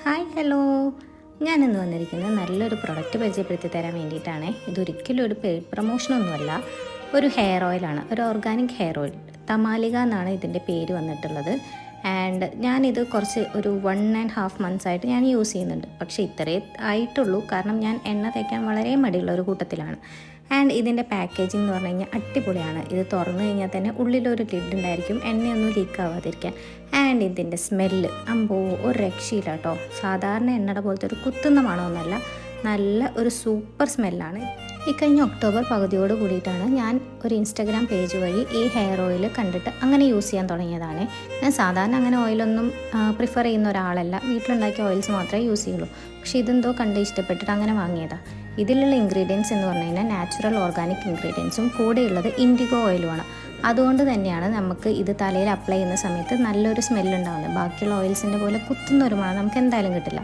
Hi hello, ഞാനിന്ന് വന്നിരിക്കുന്നത് നല്ലൊരു പ്രൊഡക്റ്റ് പരിചയപ്പെടുത്തി തരാൻ വേണ്ടിയിട്ടാണ്. ഇതൊരിക്കലും ഒരു പെയ്ഡ് പ്രൊമോഷനൊന്നുമല്ല, ഒരു ഹെയർ ഓയിലാണ്, ഒരു ഓർഗാനിക് ഹെയർ ഓയിൽ. തമാലിക എന്നാണ് ഇതിൻ്റെ പേര് വന്നിട്ടുള്ളത്. ആൻഡ് ഞാനിത് ഒരു 1.5 months ആയിട്ട് ഞാൻ യൂസ് ചെയ്യുന്നുണ്ട്. പക്ഷേ ഇത്രയേ ആയിട്ടുള്ളൂ, കാരണം ഞാൻ എണ്ണ തേക്കാൻ വളരെ മടിയുള്ള ഒരു കൂട്ടത്തിലാണ്. ആൻഡ് ഇതിൻ്റെ പാക്കേജിംഗ് എന്ന് പറഞ്ഞു കഴിഞ്ഞാൽ അടിപൊളിയാണ്. ഇത് തുറന്നു കഴിഞ്ഞാൽ തന്നെ ഉള്ളിലൊരു ലിഡ് ഉണ്ടായിരിക്കും, എണ്ണയൊന്നും ലീക്ക് ആവാതിരിക്കാൻ. ആൻഡ് ഇതിൻ്റെ സ്മെല്ല് ഒരു രക്ഷയില്ല കേട്ടോ. സാധാരണ എണ്ണയുടെ പോലത്തെ ഒരു കുത്തുന്ന മണമൊന്നുമല്ല, നല്ല ഒരു സൂപ്പർ സ്മെല്ലാണ്. കഴിഞ്ഞ ഒക്ടോബർ പകുതിയോട് കൂടിയിട്ടാണ് ഞാൻ ഒരു ഇൻസ്റ്റാഗ്രാം പേജ് വഴി ഈ ഹെയർ ഓയിൽ കണ്ടിട്ട് അങ്ങനെ യൂസ് ചെയ്യാൻ തുടങ്ങിയതാണ്. ഞാൻ സാധാരണ അങ്ങനെ ഓയിലൊന്നും പ്രിഫർ ചെയ്യുന്ന ഒരാളല്ല, വീട്ടിലുണ്ടാക്കിയ ഓയിൽസ് മാത്രമേ യൂസ് ചെയ്യുള്ളൂ. പക്ഷേ ഇതെന്തോ കണ്ട് ഇഷ്ടപ്പെട്ടിട്ട് അങ്ങനെ വാങ്ങിയതാണ്. ഇതിലുള്ള ഇൻഗ്രീഡിയൻസ് എന്ന് പറഞ്ഞു കഴിഞ്ഞാൽ നാച്ചുറൽ ഓർഗാനിക് ഇൻഗ്രീഡിയൻസും കൂടെയുള്ളത് ഇൻഡിഗോ ഓയിലുമാണ്. അതുകൊണ്ട് തന്നെയാണ് നമുക്ക് ഇത് തലയിൽ അപ്ലൈ ചെയ്യുന്ന സമയത്ത് നല്ലൊരു സ്മെല്ലുണ്ടാവുന്നത്. ബാക്കിയുള്ള ഓയിൽസിൻ്റെ പോലെ കുത്തുന്ന ഒരു മണം നമുക്ക് എന്തായാലും കിട്ടില്ല.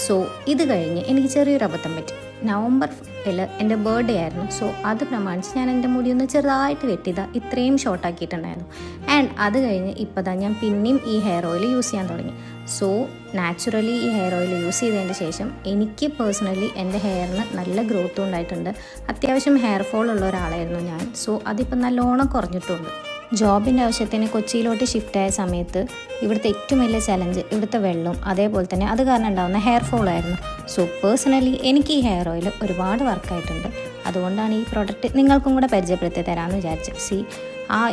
സോ ഇത് കഴിഞ്ഞ് എനിക്ക് ചെറിയൊരു അബദ്ധം പറ്റി. നവംബറിൽ എൻ്റെ ബർത്ത്ഡേ ആയിരുന്നു. സോ അത് പ്രമാണിച്ച് ഞാൻ എൻ്റെ മുടി ഒന്ന് ചെറുതായിട്ട് വെട്ടിയതാണ്, ഇത്രയും ഷോർട്ടാക്കിയിട്ടുണ്ടായിരുന്നു. ആൻഡ് അത് കഴിഞ്ഞ് ഇപ്പോൾ ഞാൻ പിന്നെയും ഈ ഹെയർ ഓയിൽ യൂസ് ചെയ്യാൻ തുടങ്ങി. സോ നാച്ചുറലി ഈ ഹെയർ ഓയിൽ യൂസ് ചെയ്തതിന് ശേഷം എനിക്ക് പേഴ്സണലി എൻ്റെ ഹെയറിന് നല്ല ഗ്രോത്തും ഉണ്ടായിട്ടുണ്ട്. അത്യാവശ്യം ഹെയർ ഫോൾ ഉള്ള ഒരാളായിരുന്നു ഞാൻ. സോ അതിപ്പോൾ നല്ലോണം കുറഞ്ഞിട്ടുണ്ട്. ജോബിൻ്റെ ആവശ്യത്തിന് കൊച്ചിയിലോട്ട് ഷിഫ്റ്റ് ആയ സമയത്ത് ഇവിടുത്തെ ഏറ്റവും വലിയ ചലഞ്ച് ഇവിടുത്തെ വെള്ളവും അതേപോലെ തന്നെ അത് കാരണം ഉണ്ടാകുന്ന ഹെയർ ഫോളായിരുന്നു. സോ പേഴ്സണലി എനിക്ക് ഈ ഹെയർ ഓയിൽ ഒരുപാട് വർക്കായിട്ടുണ്ട്. അതുകൊണ്ടാണ് ഈ പ്രോഡക്റ്റ് നിങ്ങൾക്കും കൂടെ പരിചയപ്പെടുത്തി തരാമെന്ന് വിചാരിച്ചത്.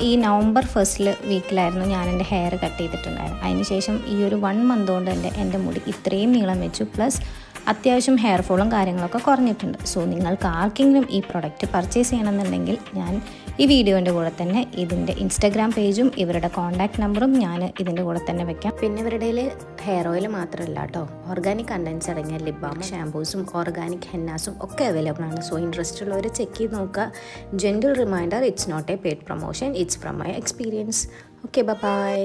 ഈ നവംബർ 1st വീക്കിലായിരുന്നു ഞാൻ എൻ്റെ ഹെയർ കട്ട് ചെയ്തിട്ടുണ്ടായിരുന്നു. അതിനുശേഷം ഈ ഒരു 1 month കൊണ്ട് എൻ്റെ മുടി ഇത്രയും നീളം വെച്ചു. പ്ലസ് അത്യാവശ്യം ഹെയർ ഫോളും കാര്യങ്ങളൊക്കെ കുറഞ്ഞിട്ടുണ്ട്. സോ നിങ്ങൾക്ക് ആർക്കെങ്കിലും ഈ പ്രൊഡക്റ്റ് പർച്ചേസ് ചെയ്യണമെന്നുണ്ടെങ്കിൽ ഞാൻ ഈ വീഡിയോൻ്റെ കൂടെ തന്നെ ഇതിൻ്റെ ഇൻസ്റ്റാഗ്രാം പേജും ഇവരുടെ കോൺടാക്റ്റ് നമ്പറും ഞാൻ ഇതിൻ്റെ കൂടെ തന്നെ വെക്കാം. പിന്നെ ഇവരുടെ ഹെയർ ഓയിൽ മാത്രമല്ല കേട്ടോ, ഓർഗാനിക് കണ്ടൻസ് അടങ്ങിയ ലിപ് ബാം, ഷാംപൂസും ഓർഗാനിക് ഹെന്നാസും ഒക്കെ അവൈലബിൾ ആണ്. സോ ഇൻട്രസ്റ്റ് ഉള്ളവർ ചെക്ക് ചെയ്ത് നോക്കുക. Gentle reminder, it's not a paid promotion, it's from my experience. Okay, by.